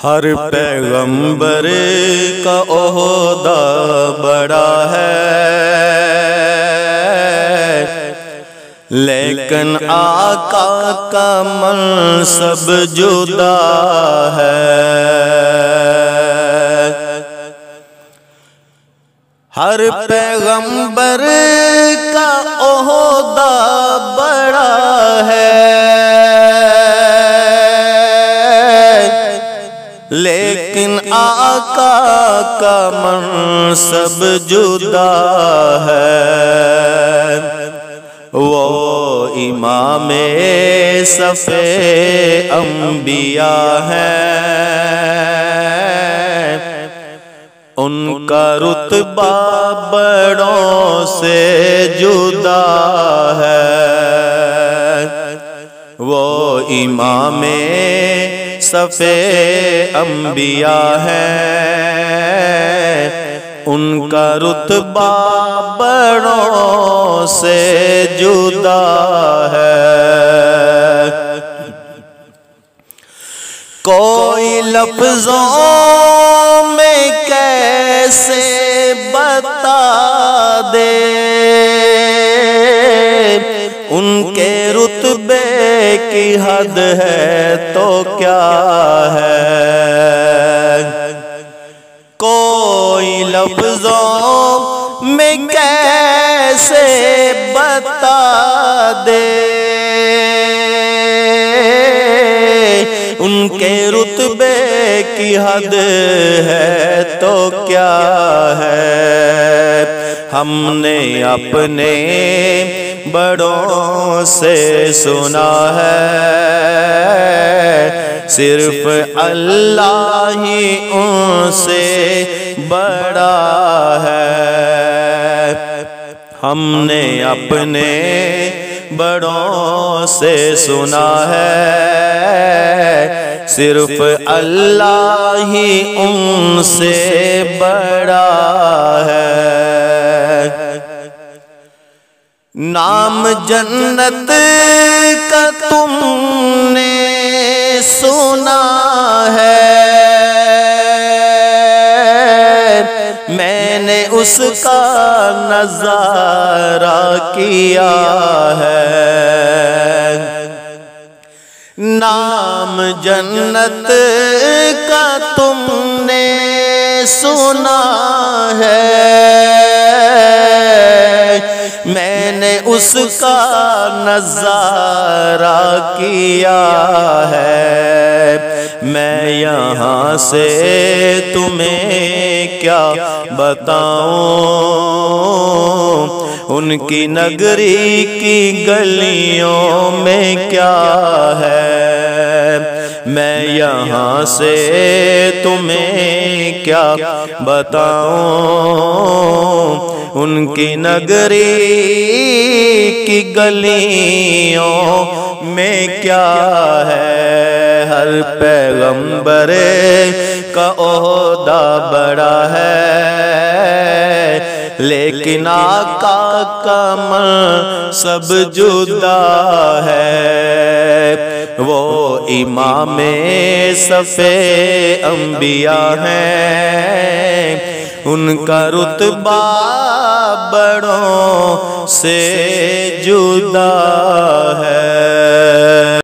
ہر پیغمبر کا عہدہ بڑا ہے، لیکن آقا کا منصب جدا ہے۔ ہر پیغمبر کا عہدہ بڑا ہے، لیکن آقا کا منصب جدا ہے۔ وہ امام صف انبیاء ہیں، ان کا رتبہ بڑوں سے جدا ہے۔ وہ امام صف انبیاء ہیں، ان کا رتبہ بڑوں سے جدا ہے۔ کوئی لفظوں میں کیسے بتا دے ان کے رتبے کی حد ہے تو کیا ہے۔ کوئی لفظوں میں کیسے بتا دے ان کے رتبے کی حد ہے تو کیا ہے۔ ہم نے اپنے بڑوں سے سنا ہے، صرف اللہ ہی ان سے بڑا ہے۔ ہم نے اپنے بڑوں سے سنا ہے، صرف اللہ ہی ان سے بڑا ہے۔ نام جنت کا تم نے سنا ہے، میں نے اس کا نظارہ کیا ہے۔ نام جنت کا تم نے سنا ہے، میں نے اس کا نظارہ کیا ہے۔ میں یہاں سے تمہیں کیا بتاؤں، ان کی نگری کی گلیوں میں کیا ہے۔ میں یہاں سے تمہیں کیا بتاؤں، ان کی نگری کی گلیوں میں کیا ہے۔ ہر پیغمبر کا عہدہ بڑا ہے، لیکن آقا کا منصب جدا ہے۔ وہ امام صف انبیاء ہیں، ان کا رتبہ بڑوں سے جدا ہے۔